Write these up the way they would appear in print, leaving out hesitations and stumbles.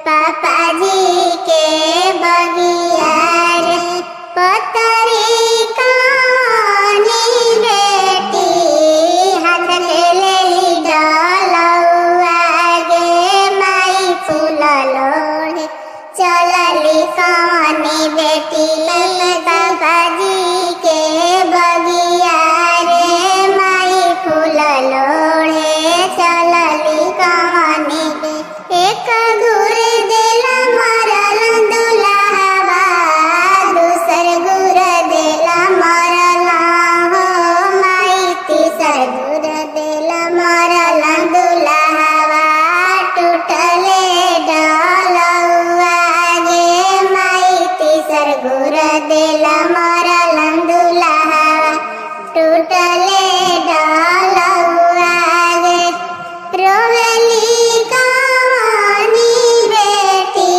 पापा जी के बगिया रे पतरी कानी बेटी हाथ ले ले डलौआ गे माई फूल लोढ़े चलली कानी बेटी पापा जी के बगिया रे माई फूल लोढ़े चलली कानी एक गुर देला मरल दुल्हवा दूसर गुर देला मरला हो माई तीसर गुर देला मरल दुल्हवा टूटले डलौआ गे माई तीसर गुर देला मरल दुल्हवा टूटले डलौआ गे रोवेली कानी बेटी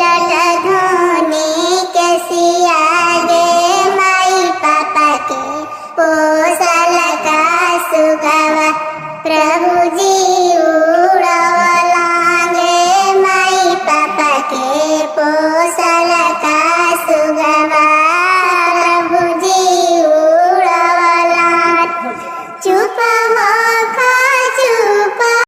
लट धोनी के सिया गे माई पापा के पोसल का सुगवा प्रभु जी उड़वला गे माई पापा के पोसल